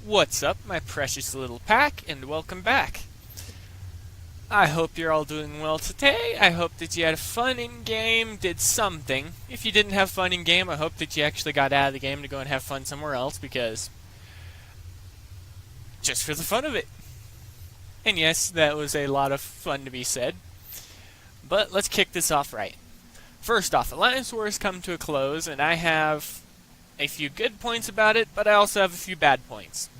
What's up, my precious little pack, and welcome back. I hope you're all doing well today. I hope that you had fun in game, did something. If you didn't have fun in game, I hope that you actually got out of the game to go and have fun somewhere else, because just for the fun of it. And yes, that was a lot of fun to be said. But let's kick this off right. First off, Alliance Wars come to a close, and I have a few good points about it, but I also have a few bad points.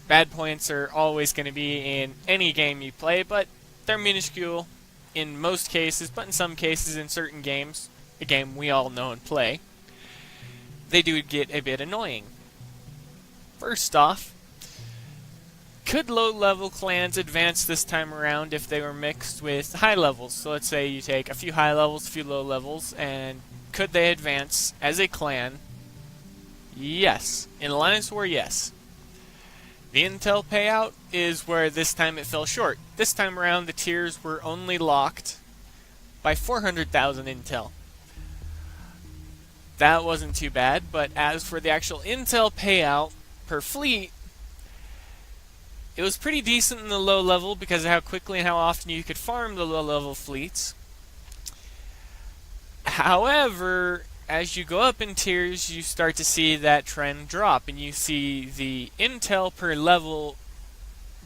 Bad points are always going to be in any game you play, but they're minuscule in most cases, but in some cases in certain games, a game we all know and play, they do get a bit annoying. First off, could low-level clans advance this time around if they were mixed with high levels? So let's say you take a few high levels, a few low levels, and could they advance as a clan? Yes. In Alliance War, yes. The intel payout is where this time it fell short. This time around, the tiers were only locked by 400,000 intel. That wasn't too bad, but as for the actual intel payout per fleet, it was pretty decent in the low level because of how quickly and how often you could farm the low level fleets. However, as you go up in tiers, you start to see that trend drop, and you see the intel per level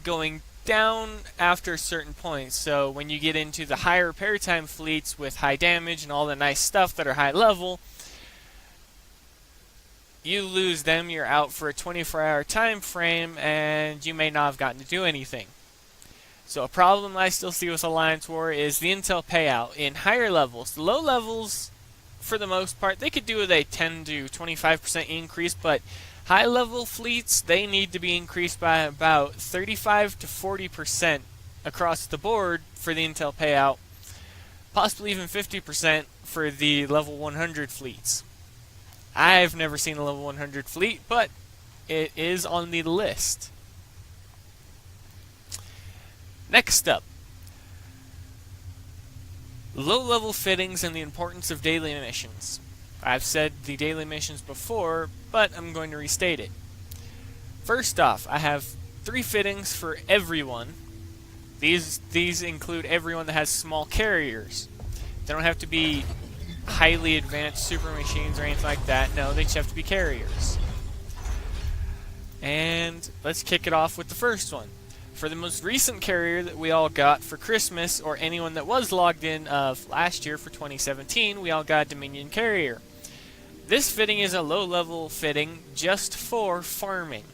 going down after a certain point. So when you get into the higher repair time fleets with high damage and all the nice stuff that are high level, you lose them, you're out for a 24-hour time frame, and you may not have gotten to do anything. So a problem I still see with Alliance War is the intel payout in higher levels. The low levels, for the most part, they could do with a 10 to 25% increase, but high level fleets, they need to be increased by about 35 to 40% across the board for the intel payout, possibly even 50% for the level 100 fleets. I've never seen a level 100 fleet, but it is on the list. Next up, low-level fittings and the importance of daily missions. I've said the daily missions before, but I'm going to restate it. First off, I have 3 fittings for everyone. These include everyone that has small carriers. They don't have to be highly advanced super machines or anything like that. No, they just have to be carriers. And let's kick it off with the first one. For the most recent carrier that we all got for Christmas, or anyone that was logged in of last year for 2017, we all got a Dominion carrier. This fitting is a low-level fitting just for farming.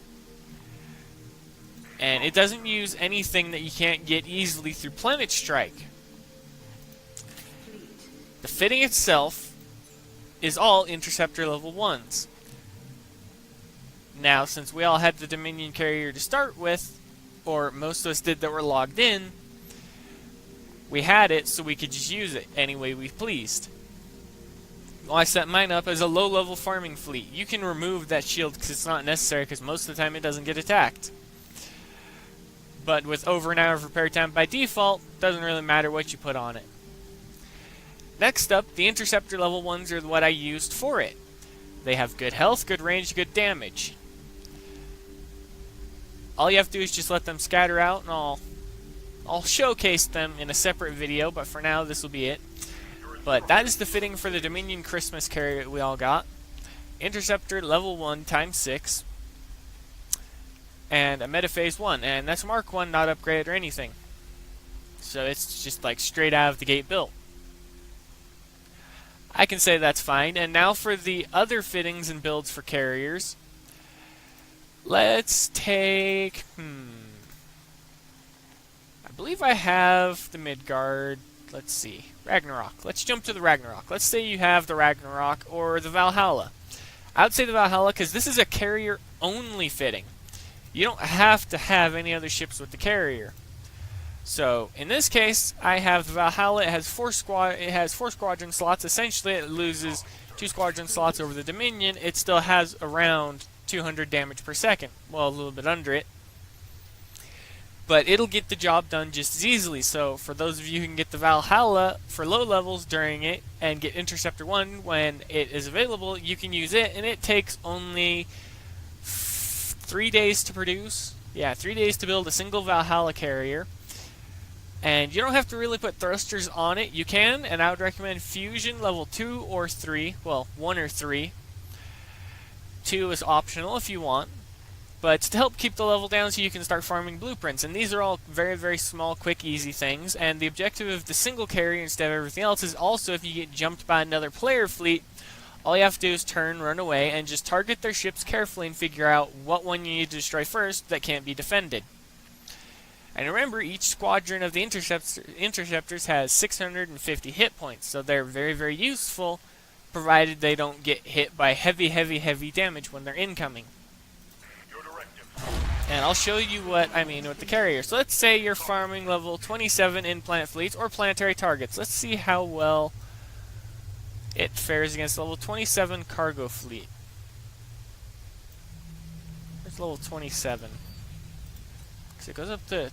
And it doesn't use anything that you can't get easily through Planet Strike. The fitting itself is all Interceptor level 1s. Now, since we all had the Dominion carrier to start with, or most of us did that were logged in, we had it so we could just use it any way we pleased. Well, I set mine up as a low-level farming fleet. You can remove that shield because it's not necessary, because most of the time it doesn't get attacked. But with over an hour of repair time by default, doesn't really matter what you put on it. Next up, the Interceptor level 1s are what I used for it. They have good health, good range, good damage. All you have to do is just let them scatter out, and I'll showcase them in a separate video, but for now this will be it. But that is the fitting for the Dominion Christmas carrier that we all got. Interceptor level 1 times 6. And a Metaphase 1, and that's Mark 1, not upgraded or anything. So it's just like straight out of the gate built. I can say that's fine. And now for the other fittings and builds for carriers. Let's take... I believe I have the Midgard. Let's see. Ragnarok. Let's jump to the Ragnarok. Let's say you have the Ragnarok or the Valhalla. I would say the Valhalla because this is a carrier-only fitting. You don't have to have any other ships with the carrier. So, in this case, I have the Valhalla. It has 4 squadron slots. Essentially, it loses 2 squadron slots over the Dominion. It still has around 200 damage per second. Well, a little bit under it. But it'll get the job done just as easily. So, for those of you who can get the Valhalla for low levels during it and get Interceptor 1 when it is available, you can use it. And it takes only 3 days to produce. Yeah, 3 days to build a single Valhalla carrier. And you don't have to really put thrusters on it. You can, and I would recommend Fusion level 2 or 3. Well, 1 or 3. 2 is optional if you want. But to help keep the level down so you can start farming blueprints. And these are all very, very small, quick, easy things. And the objective of the single carrier instead of everything else is also if you get jumped by another player fleet, all you have to do is turn, run away, and just target their ships carefully and figure out what one you need to destroy first that can't be defended. And remember, each squadron of the interceptors has 650 hit points, so they're very, very useful, provided they don't get hit by heavy, heavy, heavy damage when they're incoming. And I'll show you what I mean with the carrier. So let's say you're farming level 27 in planet fleets or planetary targets. Let's see how well it fares against level 27 cargo fleet. Where's level 27? Because it goes up to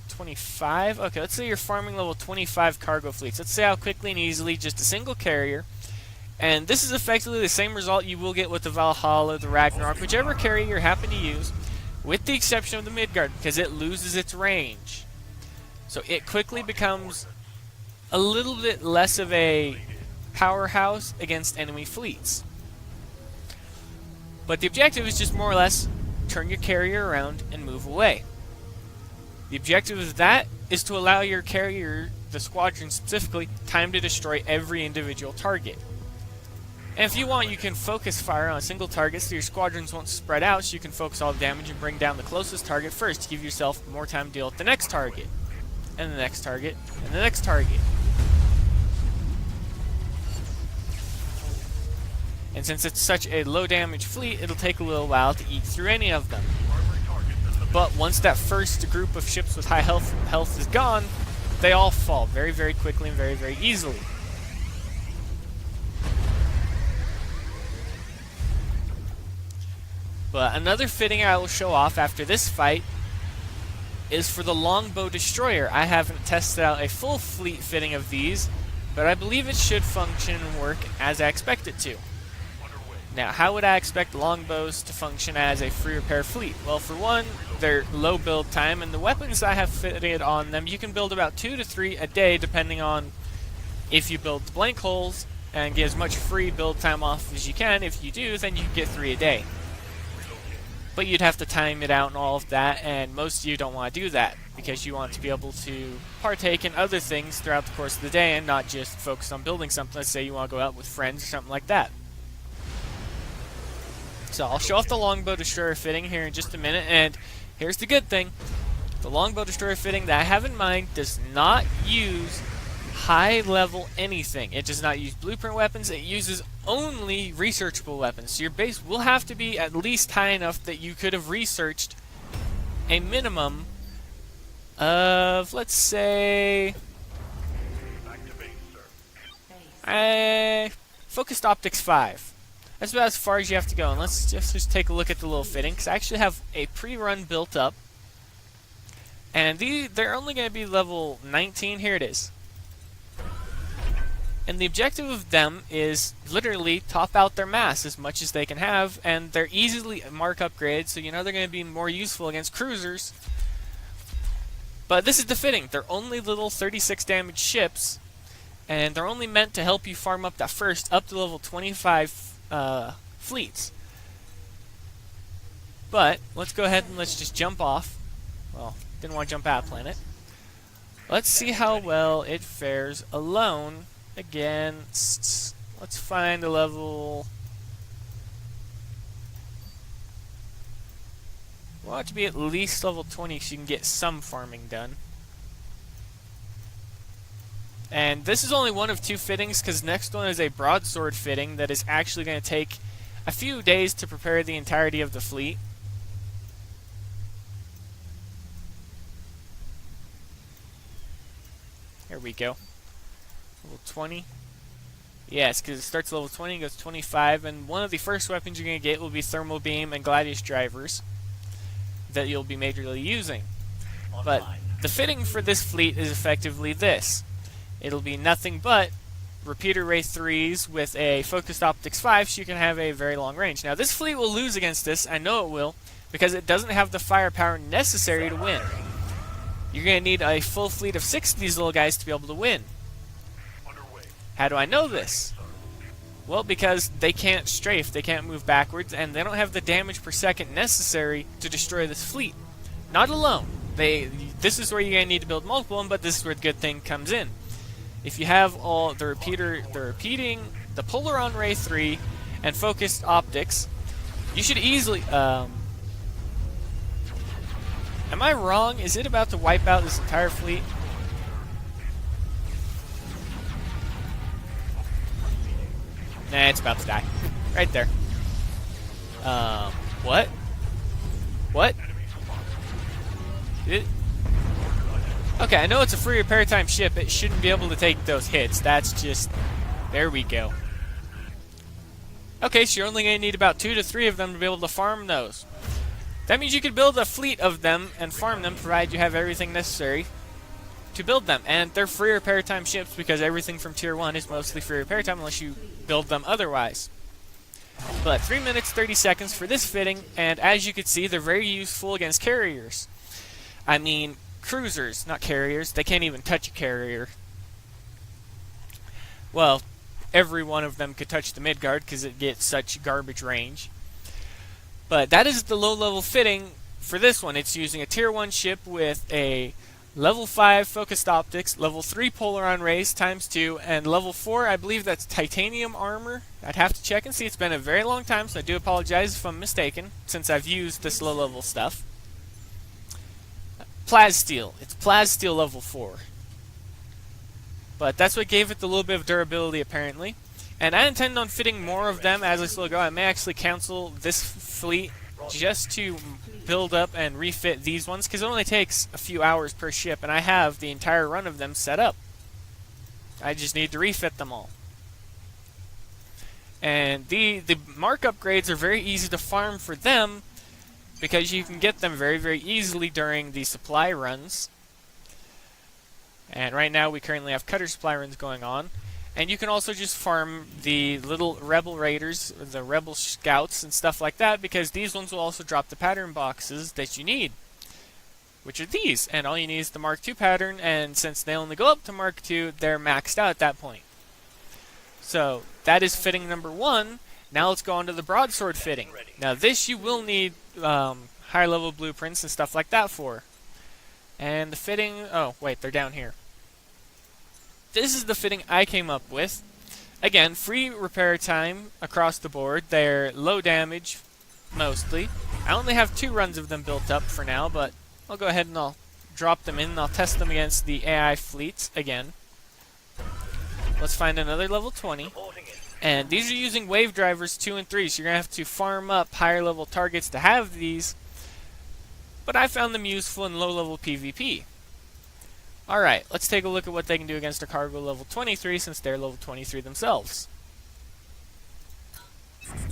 25. Okay, let's say you're farming level 25 cargo fleets. Let's see how quickly and easily just a single carrier. And this is effectively the same result you will get with the Valhalla, the Ragnarok, whichever carrier you happen to use, with the exception of the Midgard, because it loses its range. So it quickly becomes a little bit less of a powerhouse against enemy fleets. But the objective is just more or less turn your carrier around and move away. The objective of that is to allow your carrier, the squadron specifically, time to destroy every individual target. And if you want, you can focus fire on a single target so your squadrons won't spread out, so you can focus all the damage and bring down the closest target first to give yourself more time to deal with the next target, and the next target, and the next target. And since it's such a low damage fleet, it'll take a little while to eat through any of them. But once that first group of ships with high health is gone, they all fall very, very quickly and very, very easily. But another fitting I will show off after this fight is for the Longbow destroyer. I haven't tested out a full fleet fitting of these, but I believe it should function and work as I expect it to. Now, how would I expect longbows to function as a free repair fleet? Well, for one, they're low build time, and the weapons I have fitted on them, you can build about 2 to 3 a day, depending on if you build blank holes and get as much free build time off as you can. If you do, then you can get 3 a day. But you'd have to time it out and all of that, and most of you don't want to do that because you want to be able to partake in other things throughout the course of the day and not just focus on building something. Let's say you want to go out with friends or something like that. So I'll show off the Longbow Destroyer fitting here in just a minute, and here's the good thing. The Longbow Destroyer fitting that I have in mind does not use high-level anything. It does not use blueprint weapons. It uses only researchable weapons. So your base will have to be at least high enough that you could have researched a minimum of, let's say, Focused Optics 5. That's about as far as you have to go. And let's just take a look at the little fitting, because I actually have a pre-run built up. And they're only going to be level 19. Here it is. And the objective of them is literally top out their mass as much as they can have, and they're easily mark upgrades, so you know they're going to be more useful against cruisers. But this is the fitting. They're only little 36 damage ships, and they're only meant to help you farm up that first up to level 25 fleets. But let's go ahead and let's just jump off. Well, didn't want to jump out of planet. Let's see how well it fares alone. Again, let's find a level. We want it to be at least level 20 so you can get some farming done. And this is only one of 2 fittings, because next one is a Broadsword fitting that is actually going to take a few days to prepare the entirety of the fleet. Here we go. Level 20. Yes, because it starts level 20 and goes 25, and one of the first weapons you're going to get will be Thermal Beam and Gladius Drivers that you'll be majorly using. But the fitting for this fleet is effectively this. It'll be nothing but Repeater Ray 3s with a Focused Optics 5, so you can have a very long range. Now, this fleet will lose against this. I know it will. because it doesn't have the firepower necessary to win. You're going to need a full fleet of 6 of these little guys to be able to win. How do I know this? Well, because they can't strafe, they can't move backwards, and they don't have the damage per second necessary to destroy this fleet. Not alone. This is where you're going to need to build multiple of them, but this is where the good thing comes in. If you have all the repeating, the Polaron Ray 3, and focused optics, you should easily... am I wrong? Is it about to wipe out this entire fleet? Nah, it's about to die. Right there. What? What? Okay, I know it's a free repair time ship. It shouldn't be able to take those hits. That's just... There we go. Okay, so you're only going to need about 2 to 3 of them to be able to farm those. That means you could build a fleet of them and farm them, provided you have everything necessary to build them. And they're free repair time ships because everything from Tier 1 is mostly free repair time unless you build them otherwise. But 3 minutes 30 seconds for this fitting, and as you can see, they're very useful against carriers. I mean, cruisers, not carriers. They can't even touch a carrier. Well, every one of them could touch the Midgard because it gets such garbage range. But that is the low-level fitting for this one. It's using a Tier 1 ship with a Level 5 focused optics, Level 3 Polaron rays ×2, and Level 4, I believe that's titanium armor. I'd have to check and see. It's been a very long time, so I do apologize if I'm mistaken, since I've used this low-level stuff. Plasteel. It's Plasteel Level 4. But that's what gave it the little bit of durability, apparently. And I intend on fitting more of them as I slowly go. I may actually cancel this fleet just to build up and refit these ones, because it only takes a few hours per ship, and I have the entire run of them set up. I just need to refit them all. And the mark upgrades are very easy to farm for them, because you can get them very, very easily during the supply runs. And right now we currently have cutter supply runs going on. And you can also just farm the little rebel raiders, the rebel scouts and stuff like that, because these ones will also drop the pattern boxes that you need, which are these. And all you need is the Mark II pattern, and since they only go up to Mark II, they're maxed out at that point. So that is fitting number 1. Now let's go on to the broadsword fitting. Now this you will need higher level blueprints and stuff like that for. And the fitting, oh wait, they're down here. This is the fitting I came up with. Again, free repair time across the board. They're low damage, mostly. I only have 2 runs of them built up for now, but I'll go ahead and I'll drop them in and I'll test them against the AI fleets again. Let's find another level 20. And these are using wave drivers 2 and 3, so you're going to have to farm up higher level targets to have these. But I found them useful in low level PvP. Alright, let's take a look at what they can do against a cargo level 23, since they're level 23 themselves.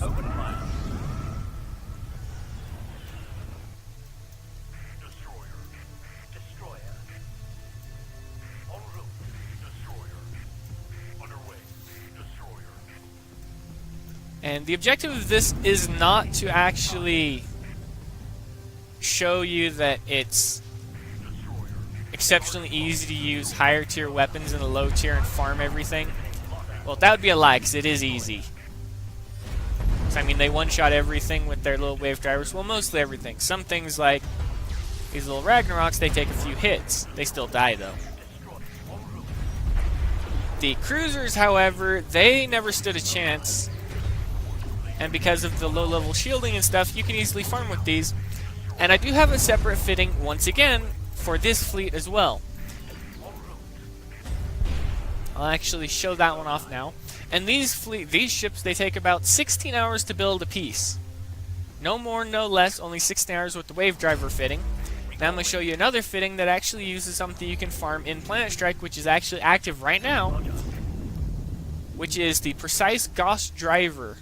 Open fire. Destroyer. En route. Destroyer. Underway. Destroyer. And the objective of this is not to actually show you that it's exceptionally easy to use higher tier weapons in the low tier and farm everything. Well, that would be a lie, because it is easy. I mean, they one-shot everything with their little wave drivers. Well, mostly everything. Some things like these little Ragnaroks, they take a few hits. They still die, though. The cruisers, however, they never stood a chance. And because of the low-level shielding and stuff, you can easily farm with these. And I do have a separate fitting, once again, for this fleet as well. I'll actually show that one off now. And these ships, they take about 16 hours to build a piece. No more, no less, only 16 hours with the wave driver fitting. Now I'm going to show you another fitting that actually uses something you can farm in Planet Strike, which is actually active right now, which is the Precise Gauss Driver.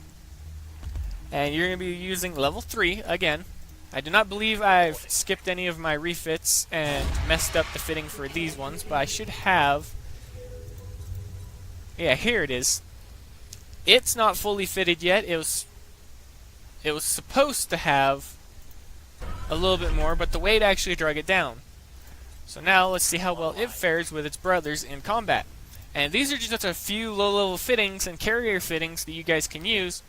And you're going to be using level 3 again. I do not believe I've skipped any of my refits and messed up the fitting for these ones, but I should have. Yeah, here it is. It's not fully fitted yet. It was supposed to have a little bit more, but the weight actually drug it down. So now let's see how well it fares with its brothers in combat. And these are just a few low-level fittings and carrier fittings that you guys can use.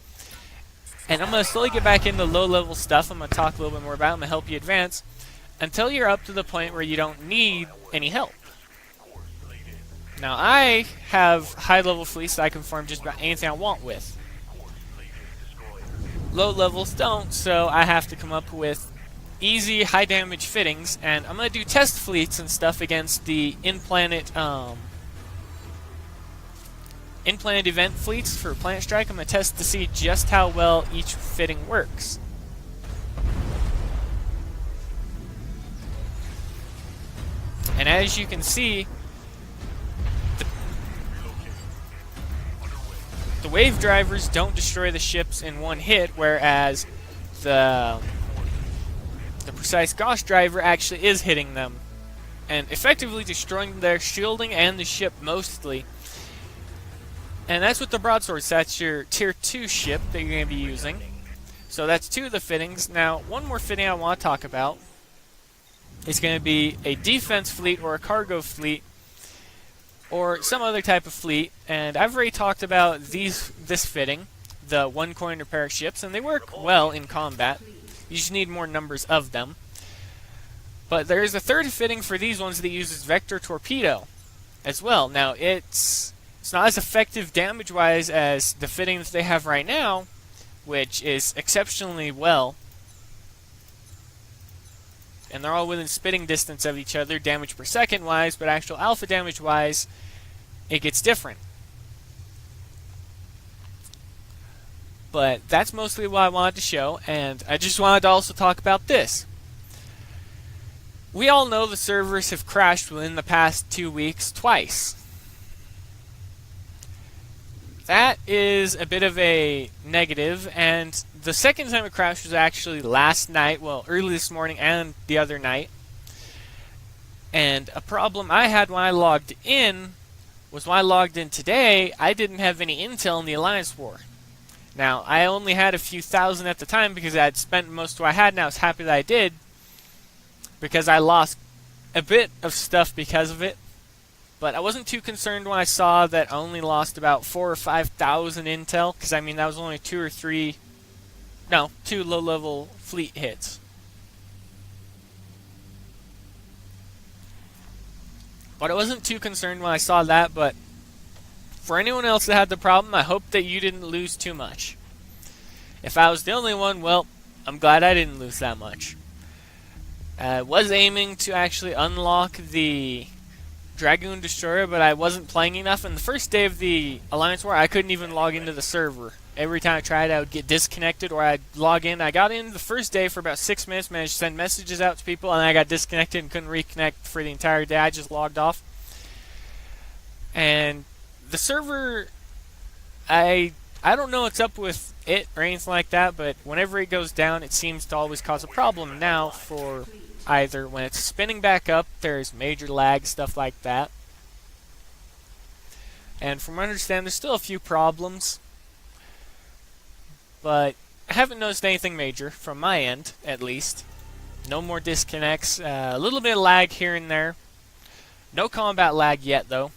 And I'm going to slowly get back into low-level stuff. I'm going to talk a little bit more about it. I'm going to help you advance until you're up to the point where you don't need any help. Now I have high-level fleets that I can farm just about anything I want with. Low levels don't, so I have to come up with easy, high-damage fittings, and I'm going to do test fleets and stuff against the in-planet event fleets for Planet Strike. I'm going to test to see just how well each fitting works. And as you can see, the wave drivers don't destroy the ships in one hit, whereas the precise gauge driver actually is hitting them and effectively destroying their shielding and the ship mostly. And that's with the broadsword. So that's your tier 2 ship that you're going to be using. So that's 2 of the fittings. Now, one more fitting I want to talk about is going to be a defense fleet or a cargo fleet or some other type of fleet. And I've already talked about this fitting, the 1 coin repair ships, and they work well in combat. You just need more numbers of them. But there is a third fitting for these ones that uses vector torpedo as well. Now, it's not as effective damage-wise as the fitting that they have right now, which is exceptionally well. And they're all within spitting distance of each other, damage per second wise, but actual alpha damage wise, it gets different. But that's mostly what I wanted to show, and I just wanted to also talk about this. We all know the servers have crashed within the past 2 weeks twice. That is a bit of a negative, and the second time it crashed was actually last night, well, early this morning and the other night. And a problem I had when I logged in was when I logged in today, I didn't have any intel in the Alliance War. Now, I only had a few thousand at the time because I had spent most of what I had, and I was happy that I did, because I lost a bit of stuff because of it. But I wasn't too concerned when I saw that I only lost about 4,000 or 5,000 intel, because I mean that was only 2 low-level fleet hits. But I wasn't too concerned when I saw that, but for anyone else that had the problem, I hope that you didn't lose too much. If I was the only one, well, I'm glad I didn't lose that much. I was aiming to actually unlock the Dragoon Destroyer, but I wasn't playing enough, and the first day of the Alliance War, I couldn't even log into the server. Every time I tried, I would get disconnected, or I'd log in. I got in the first day for about 6 minutes, managed to send messages out to people, and I got disconnected and couldn't reconnect for the entire day. I just logged off. And the server, I don't know what's up with it or anything like that, but whenever it goes down, it seems to always cause a problem now for either when it's spinning back up, there's major lag, stuff like that. And from what I understand, there's still a few problems, but I haven't noticed anything major from my end, at least. No more disconnects, a little bit of lag here and there. No combat lag yet, though.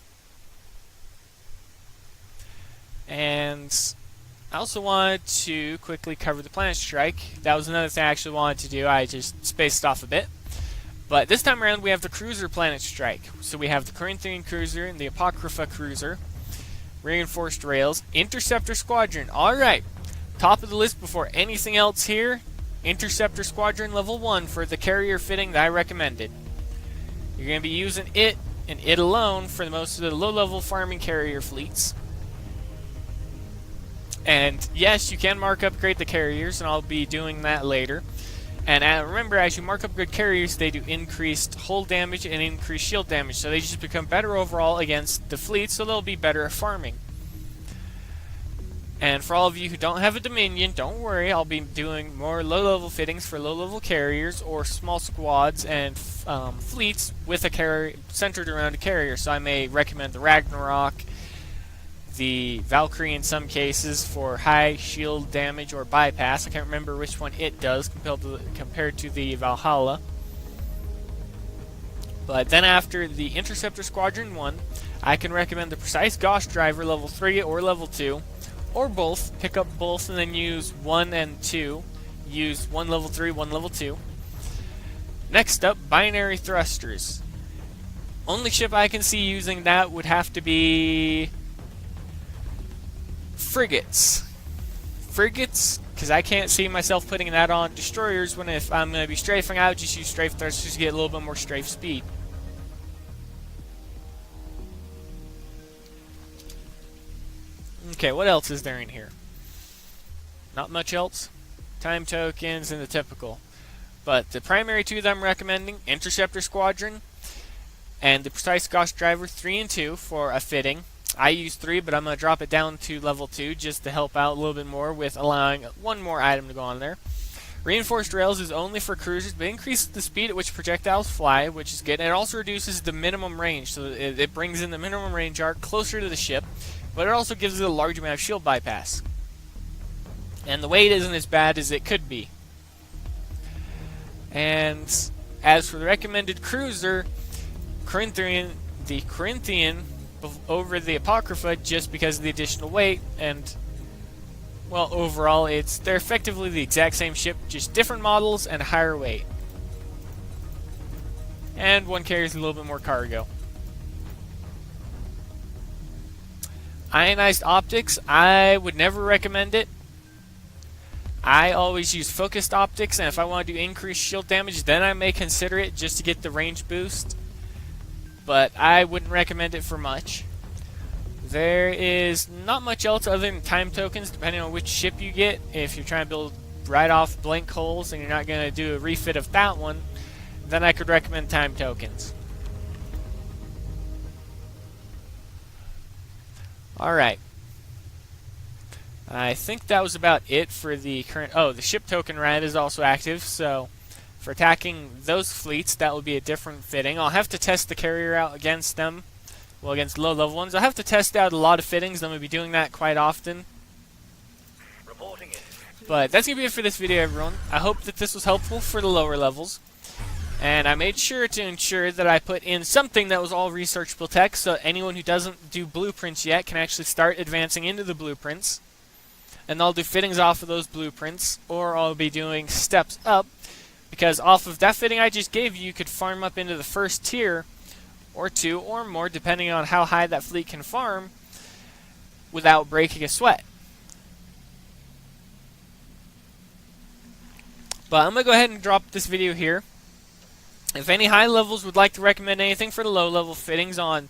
And I also wanted to quickly cover the Planet Strike. That was another thing I actually wanted to do. I just spaced off a bit. But this time around, we have the Cruiser Planet Strike. So we have the Corinthian Cruiser and the Apocrypha Cruiser. Reinforced Rails. Interceptor Squadron. Alright. Top of the list before anything else here. Interceptor Squadron level 1 for the carrier fitting that I recommended. You're going to be using it and it alone for most of the low-level farming carrier fleets. And yes, you can mark upgrade the carriers, and I'll be doing that later. And remember, as you mark upgrade carriers, they do increased hull damage and increased shield damage, so they just become better overall against the fleet, so they'll be better at farming. And for all of you who don't have a Dominion, don't worry, I'll be doing more low-level fittings for low-level carriers or small squads and fleets with a carrier centered around a carrier. So I may recommend the Ragnarok, the Valkyrie in some cases for high shield damage or bypass. I can't remember which one it does compared to the Valhalla. But then after the Interceptor Squadron 1, I can recommend the Precise Gauss Driver level 3 or level 2, or both. Pick up both and then use 1 and 2. Use 1 level 3, 1 level 2. Next up, Binary Thrusters. Only ship I can see using that would have to be frigates. Frigates, because I can't see myself putting that on destroyers when if I'm going to be strafing out, just use strafe thrusters to get a little bit more strafe speed. Okay, what else is there in here? Not much else. Time tokens and the typical. But the primary two that I'm recommending, Interceptor Squadron and the Precise Gauss Driver 3 and 2 for a fitting. I use 3, but I'm going to drop it down to level 2 just to help out a little bit more with allowing one more item to go on there. Reinforced Rails is only for cruisers, but increases the speed at which projectiles fly, which is good. And it also reduces the minimum range, so it brings in the minimum range arc closer to the ship, but it also gives it a large amount of shield bypass. And the weight isn't as bad as it could be. And as for the recommended cruiser, the Corinthian over the Apocrypha, just because of the additional weight, and well, overall they're effectively the exact same ship, just different models and higher weight. And one carries a little bit more cargo. Ionized optics, I would never recommend it. I always use focused optics, and if I want to do increased shield damage, then I may consider it just to get the range boost. But I wouldn't recommend it for much. There is not much else other than time tokens, depending on which ship you get. If you're trying to build right off blank holes and you're not going to do a refit of that one, then I could recommend time tokens. Alright. I think that was about it for the current... Oh, the ship token ride is also active, so for attacking those fleets, that will be a different fitting. I'll have to test the carrier out against them. Well, against low-level ones. I'll have to test out a lot of fittings. I'm going to be doing that quite often. Reporting it. But that's going to be it for this video, everyone. I hope that this was helpful for the lower levels. And I made sure to ensure that I put in something that was all researchable text, so anyone who doesn't do blueprints yet can actually start advancing into the blueprints. And I'll do fittings off of those blueprints, or I'll be doing steps up, because off of that fitting I just gave you, you could farm up into the first tier, or 2 or more, depending on how high that fleet can farm, without breaking a sweat. But I'm going to go ahead and drop this video here. If any high levels would like to recommend anything for the low level fittings on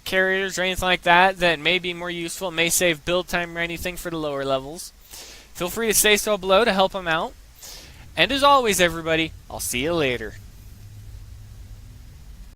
carriers or anything like that that may be more useful, may save build time or anything for the lower levels, feel free to say so below to help them out. And as always, everybody, I'll see you later.